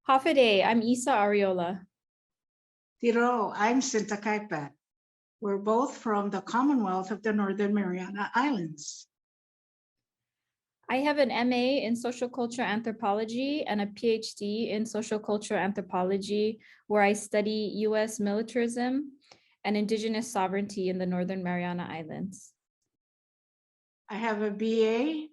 Hafiday, I'm Isa Ariola. Tiro, I'm Sinta Kaipat. We're both from the Commonwealth of the Northern Mariana Islands. I have an MA in social culture anthropology and a PhD in social culture anthropology, where I study US militarism and indigenous sovereignty in the Northern Mariana Islands. I have a BA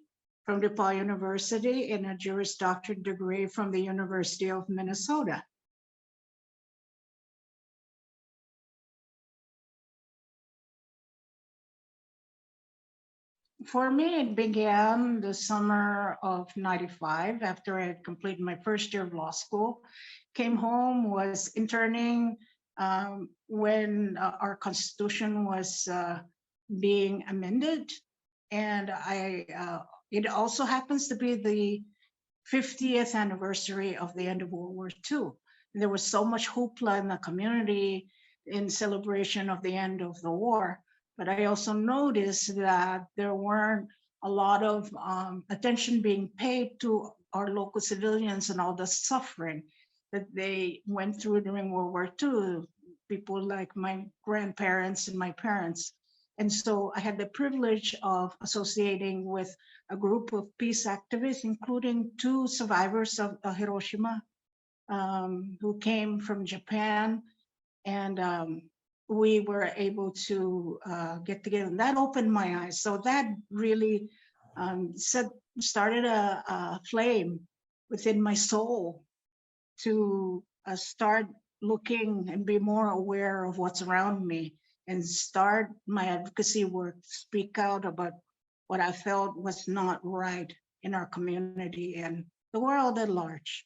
from DePaul University and a Juris Doctorate degree from the University of Minnesota. For me, it began the summer of '95 after I had completed my first year of law school. Came home, was interning when our Constitution was being amended. And it also happens to be the 50th anniversary of the end of World War II. There was so much hoopla in the community in celebration of the end of the war. But I also noticed that there weren't a lot of attention being paid to our local civilians and all the suffering that they went through during World War II, people like my grandparents and my parents. And so I had the privilege of associating with a group of peace activists, including two survivors of Hiroshima who came from Japan. And we were able to get together. And that opened my eyes. So that really started a flame within my soul to start looking and be more aware of what's around me and start my advocacy work, speak out about what I felt was not right in our community and the world at large.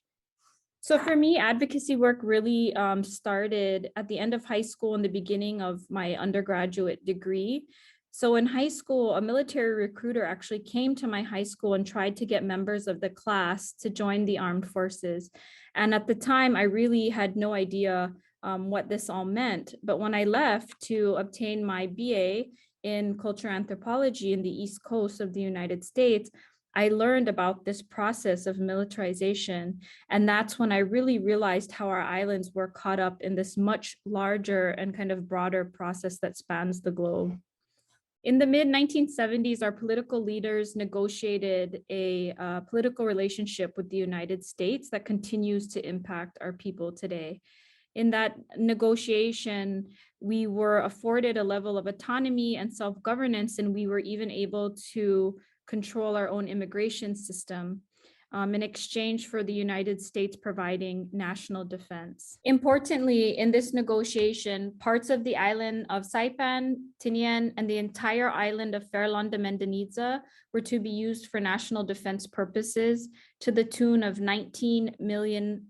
So for me, advocacy work really started at the end of high school and the beginning of my undergraduate degree. So in high school, a military recruiter actually came to my high school and tried to get members of the class to join the armed forces. And at the time, I really had no idea what this all meant. But when I left to obtain my BA in cultural anthropology in the East Coast of the United States, I learned about this process of militarization. And that's when I really realized how our islands were caught up in this much larger and kind of broader process that spans the globe. In the mid-1970s, our political leaders negotiated a political relationship with the United States that continues to impact our people today. In that negotiation, we were afforded a level of autonomy and self-governance, and we were even able to control our own immigration system in exchange for the United States providing national defense. Importantly, in this negotiation, parts of the island of Saipan, Tinian, and the entire island of Farallon de Mendonça were to be used for national defense purposes to the tune of $19 million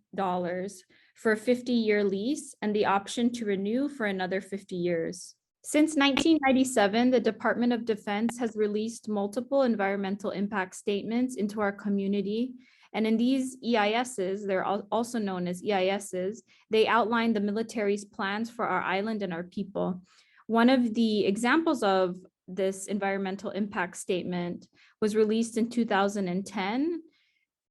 for a 50-year lease and the option to renew for another 50 years. Since 1997, the Department of Defense has released multiple environmental impact statements into our community. And in these EISs, they're also known as EISs, they outline the military's plans for our island and our people. One of the examples of this environmental impact statement was released in 2010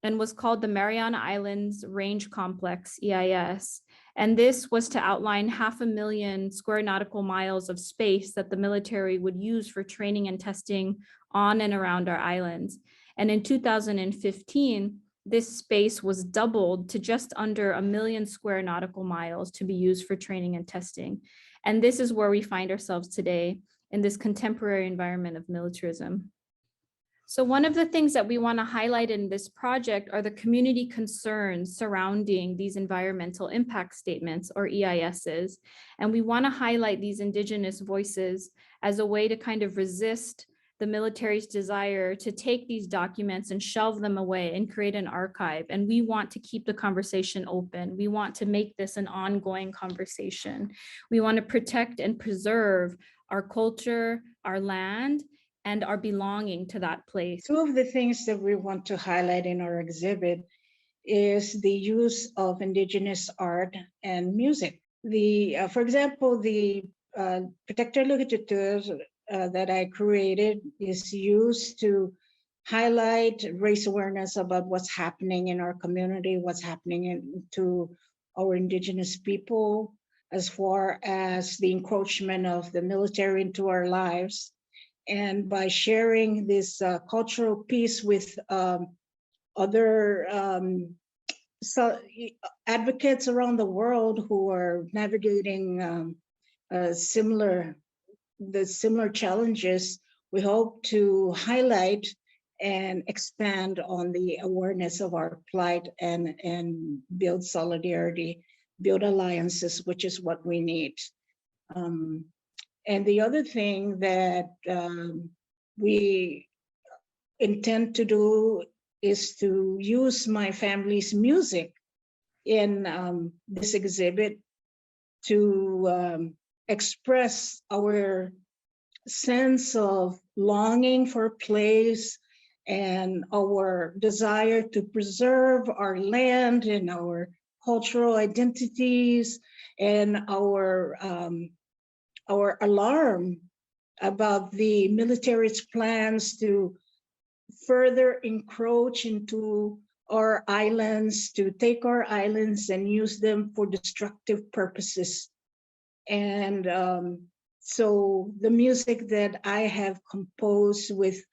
and was called the Mariana Islands Range Complex, EIS. And this was to outline 500,000 square nautical miles of space that the military would use for training and testing on and around our islands. And in 2015, this space was doubled to just under 1 million square nautical miles to be used for training and testing. And this is where we find ourselves today in this contemporary environment of militarism. So one of the things that we want to highlight in this project are the community concerns surrounding these environmental impact statements, or EISs. And we want to highlight these Indigenous voices as a way to kind of resist the military's desire to take these documents and shelve them away and create an archive. And we want to keep the conversation open. We want to make this an ongoing conversation. We want to protect and preserve our culture, our land, and our belonging to that place. Two of the things that we want to highlight in our exhibit is the use of Indigenous art and music. For example, the Protector Longitude that I created is used to highlight, raise awareness about what's happening in our community, what's happening to our Indigenous people, as far as the encroachment of the military into our lives. And by sharing this cultural piece with other advocates around the world who are navigating similar challenges, we hope to highlight and expand on the awareness of our plight and build solidarity, build alliances, which is what we need. And the other thing that we intend to do is to use my family's music in this exhibit to express our sense of longing for a place and our desire to preserve our land and our cultural identities and our alarm about the military's plans to further encroach into our islands, to take our islands and use them for destructive purposes. And so the music that I have composed with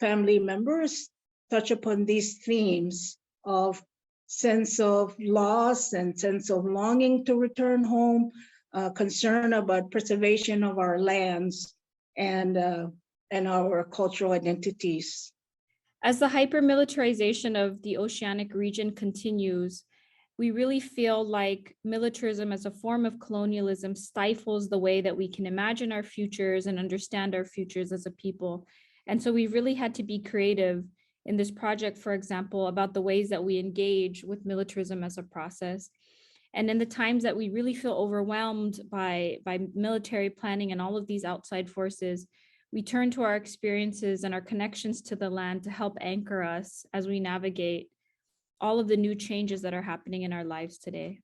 family members touch upon these themes of sense of loss and sense of longing to return home, concern about preservation of our lands and our cultural identities. As the hypermilitarization of the oceanic region continues, we really feel like militarism as a form of colonialism stifles the way that we can imagine our futures and understand our futures as a people. And so we really had to be creative in this project, for example, about the ways that we engage with militarism as a process. And in the times that we really feel overwhelmed by military planning and all of these outside forces, we turn to our experiences and our connections to the land to help anchor us as we navigate all of the new changes that are happening in our lives today.